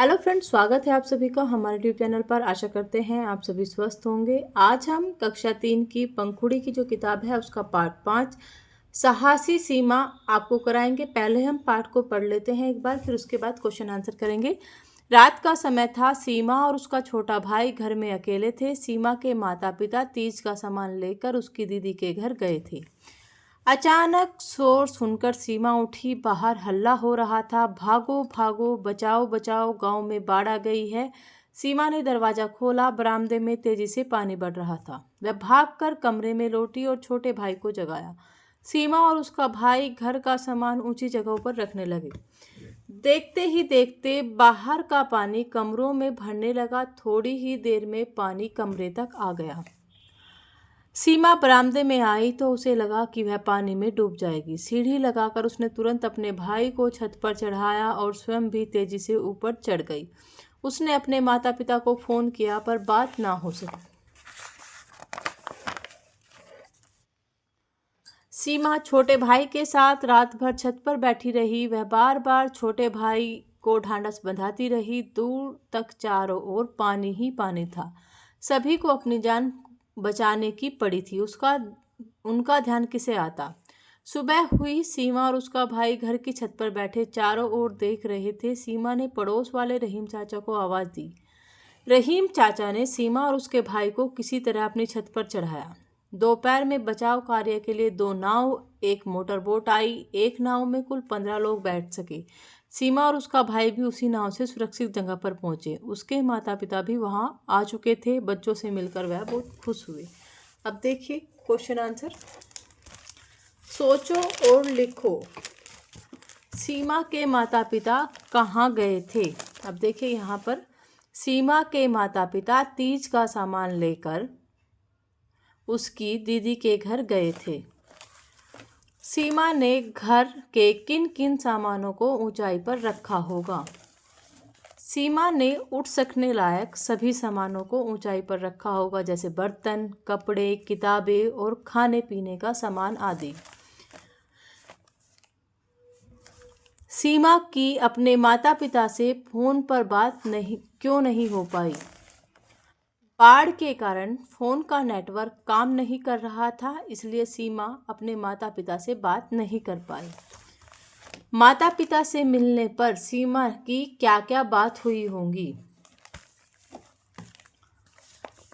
Hello friends, स्वागत है आप सभी का हमारे यूट्यूब चैनल पर। आशा करते हैं आप सभी स्वस्थ होंगे। आज हम कक्षा 3 की पंखुड़ी की जो किताब है उसका पार्ट 5 साहसी सीमा आपको कराएंगे। पहले हम पाठ को पढ़ लेते हैं एक बार, फिर उसके बाद क्वेश्चन आंसर करेंगे। रात का समय था। सीमा और उसका छोटा भाई घर में अकेले थे। सीमा के माता पिता तीज का सामान लेकर उसकी दीदी के घर गए थे। अचानक शोर सुनकर सीमा उठी। बाहर हल्ला हो रहा था। भागो भागो, बचाओ बचाओ, गांव में बाढ़ आ गई है। सीमा ने दरवाजा खोला। बरामदे में तेजी से पानी बढ़ रहा था। वह भागकर कमरे में लौटी और छोटे भाई को जगाया। सीमा और उसका भाई घर का सामान ऊंची जगहों पर रखने लगे। देखते ही देखते बाहर का पानी कमरों में भरने लगा। थोड़ी ही देर में पानी कमरे तक आ गया। सीमा बरामदे में आई तो उसे लगा कि वह पानी में डूब जाएगी। सीढ़ी लगाकर उसने तुरंत अपने भाई को छत पर चढ़ाया और स्वयं भी तेजी से ऊपर चढ़ गई। उसने अपने माता पिता को फोन किया पर बात ना हो सकी। सीमा छोटे भाई के साथ रात भर छत पर बैठी रही। वह बार बार छोटे भाई को ढांढस बंधाती रही। दूर तक चारों ओर पानी ही पानी था। सभी को अपनी जान बचाने की पड़ी थी। उनका ध्यान किसे आता। सुबह हुई। सीमा और उसका भाई घर की छत पर बैठे चारों ओर देख रहे थे। सीमा ने पड़ोस वाले रहीम चाचा को आवाज दी। रहीम चाचा ने सीमा और उसके भाई को किसी तरह अपनी छत पर चढ़ाया। दोपहर में बचाव कार्य के लिए 2 नाव, एक मोटर बोट आई। एक नाव में कुल 15 लोग बैठ सके। सीमा और उसका भाई भी उसी नाव से सुरक्षित जगह पर पहुंचे। उसके माता पिता भी वहां आ चुके थे। बच्चों से मिलकर वह बहुत खुश हुए। अब देखिए क्वेश्चन आंसर। सोचो और लिखो। सीमा के माता पिता कहाँ गए थे। अब देखिए यहाँ पर सीमा के माता पिता तीज का सामान लेकर उसकी दीदी के घर गए थे। सीमा ने घर के किन किन सामानों को ऊंचाई पर रखा होगा। सीमा ने उठ सकने लायक सभी सामानों को ऊंचाई पर रखा होगा, जैसे बर्तन, कपड़े, किताबें और खाने पीने का सामान आदि। सीमा की अपने माता पिता से फोन पर बात क्यों नहीं हो पाई। बाढ़ के कारण फोन का नेटवर्क काम नहीं कर रहा था, इसलिए सीमा अपने माता पिता से बात नहीं कर पाई। माता पिता से मिलने पर सीमा की क्या क्या बात हुई होंगी।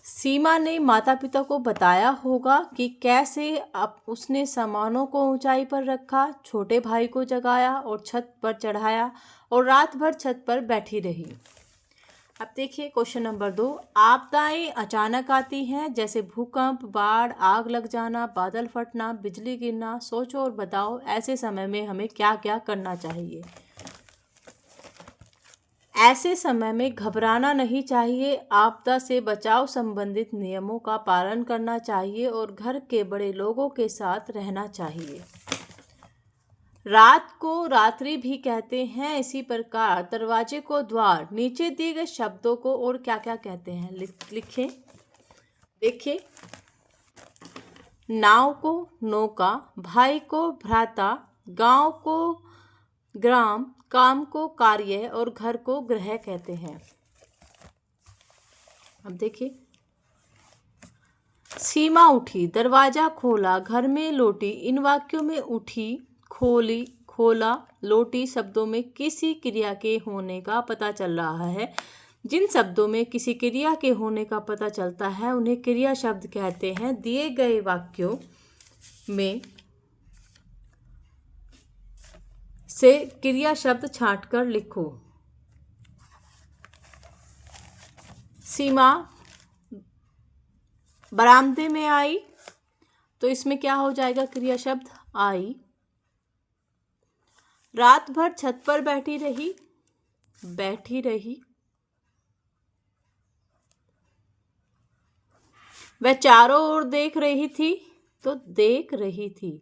सीमा ने माता पिता को बताया होगा कि कैसे अब उसने सामानों को ऊंचाई पर रखा, छोटे भाई को जगाया और छत पर चढ़ाया और रात भर छत पर बैठी रही। अब देखिए क्वेश्चन नंबर 2। आपदाएं अचानक आती हैं, जैसे भूकंप, बाढ़, आग लग जाना, बादल फटना, बिजली गिरना। सोचो और बताओ ऐसे समय में हमें क्या क्या करना चाहिए। ऐसे समय में घबराना नहीं चाहिए। आपदा से बचाव संबंधित नियमों का पालन करना चाहिए और घर के बड़े लोगों के साथ रहना चाहिए। रात को रात्रि भी कहते हैं। इसी प्रकार दरवाजे को द्वार। नीचे दिए गए शब्दों को और क्या क्या कहते हैं लिखें। देखिए, नाव को नौका, भाई को भ्राता, गांव को ग्राम, काम को कार्य और घर को गृह कहते हैं। अब देखिए, सीमा उठी, दरवाजा खोला, घर में लौटी। इन वाक्यों में उठी, खोली, खोला, लौटी शब्दों में किसी क्रिया के होने का पता चल रहा है। जिन शब्दों में किसी क्रिया के होने का पता चलता है उन्हें क्रिया शब्द कहते हैं। दिए गए वाक्यों में से क्रिया शब्द छांटकर लिखो। सीमा बरामदे में आई, तो इसमें क्या हो जाएगा क्रिया शब्द आई। रात भर छत पर बैठी रही, बैठी रही। वह चारों ओर देख रही थी, तो देख रही थी।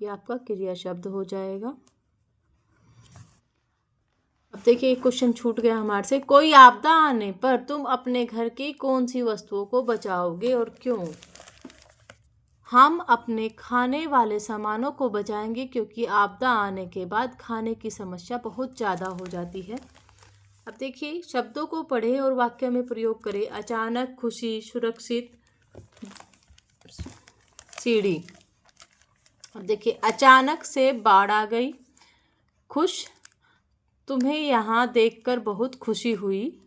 यह आपका क्रिया शब्द हो जाएगा। अब देखिए एक क्वेश्चन छूट गया हमारे से। कोई आपदा आने पर तुम अपने घर की कौन सी वस्तुओं को बचाओगे और क्यों। हम अपने खाने वाले सामानों को बचाएंगे, क्योंकि आपदा आने के बाद खाने की समस्या बहुत ज़्यादा हो जाती है। अब देखिए, शब्दों को पढ़ें और वाक्य में प्रयोग करें। अचानक, खुशी, सुरक्षित, सीढ़ी। अब देखिए, अचानक से बाढ़ आ गई। खुश, तुम्हें यहाँ देखकर बहुत खुशी हुई।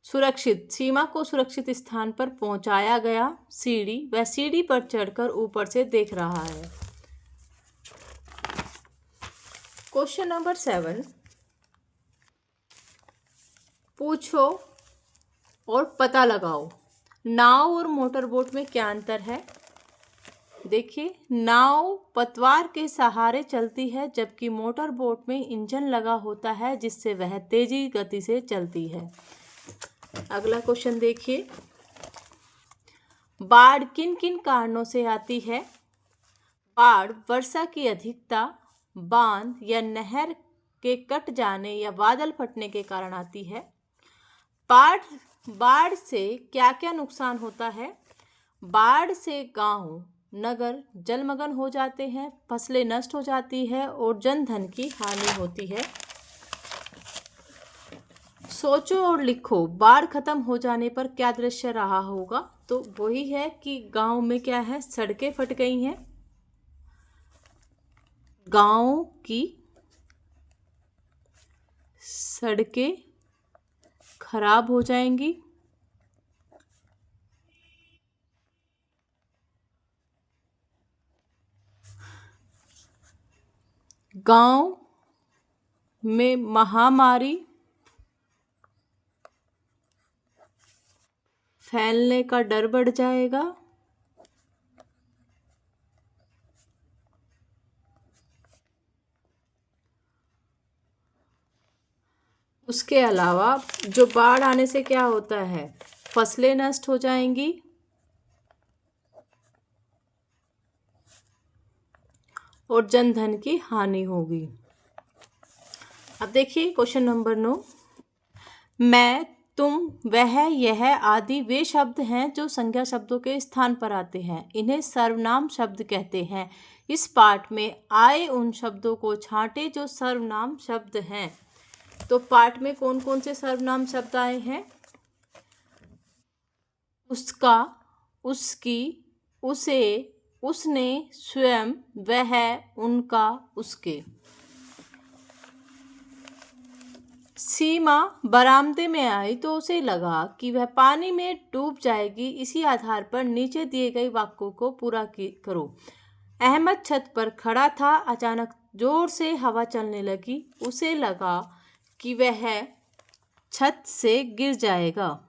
सुरक्षित, सीमा को सुरक्षित स्थान पर पहुंचाया गया। सीढ़ी, वह सीढ़ी पर चढ़कर ऊपर से देख रहा है। क्वेश्चन नंबर 7, पूछो और पता लगाओ। नाव और मोटर बोट में क्या अंतर है? देखिए, नाव पतवार के सहारे चलती है, जबकि मोटर बोट में इंजन लगा होता है जिससे वह तेजी गति से चलती है। अगला क्वेश्चन देखिए, बाढ़ किन किन कारणों से आती है? बाढ़ वर्षा की अधिकता, बांध या नहर के कट जाने या बादल फटने के कारण आती है। बाढ़ से क्या क्या नुकसान होता है? बाढ़ से गांव, नगर जलमग्न हो जाते हैं, फसलें नष्ट हो जाती है और जनधन की हानि होती है। सोचो और लिखो, बाढ़ खत्म हो जाने पर क्या दृश्य रहा होगा? तो वही है कि गांव में क्या है, सड़कें फट गई हैं, गांव की सड़कें खराब हो जाएंगी, गांव में महामारी फैलने का डर बढ़ जाएगा, उसके अलावा जो बाढ़ आने से क्या होता है, फसलें नष्ट हो जाएंगी और जनधन की हानि होगी। अब देखिए क्वेश्चन नंबर 9, मैं, तुम, वह, यह आदि वे शब्द हैं जो संज्ञा शब्दों के स्थान पर आते हैं। इन्हें सर्वनाम शब्द कहते हैं। इस पाठ में आए उन शब्दों को छांटे जो सर्वनाम शब्द हैं। तो पाठ में कौन कौन से सर्वनाम शब्द आए हैं? उसका, उसकी, उसे, उसने, स्वयं, वह, उनका, उसके। सीमा बरामदे में आई तो उसे लगा कि वह पानी में डूब जाएगी। इसी आधार पर नीचे दिए गए वाक्यों को पूरा करो। अहमद छत पर खड़ा था, अचानक जोर से हवा चलने लगी, उसे लगा कि वह छत से गिर जाएगा।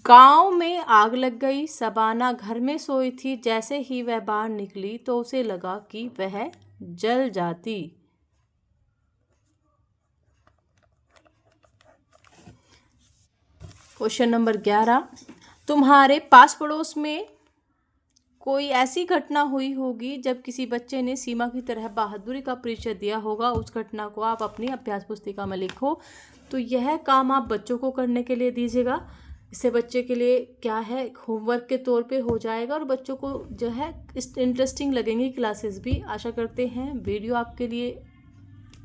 गांव में आग लग गई, सबाना घर में सोई थी, जैसे ही वह बाहर निकली तो उसे लगा कि वह जल जाती। क्वेश्चन नंबर 11, तुम्हारे पास पड़ोस में कोई ऐसी घटना हुई होगी जब किसी बच्चे ने सीमा की तरह बहादुरी का परिचय दिया होगा। उस घटना को आप अपनी अभ्यास पुस्तिका में लिखो। तो यह काम आप बच्चों को करने के लिए दीजिएगा। इससे बच्चे के लिए क्या है, होमवर्क के तौर पे हो जाएगा और बच्चों को जो है इंटरेस्टिंग लगेंगी क्लासेस भी। आशा करते हैं वीडियो आपके लिए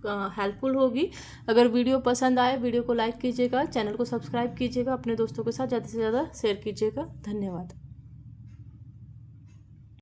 हेल्पफुल होगी। अगर वीडियो पसंद आए, वीडियो को लाइक कीजिएगा, चैनल को सब्सक्राइब कीजिएगा, अपने दोस्तों के साथ ज़्यादा से ज़्यादा शेयर कीजिएगा। धन्यवाद।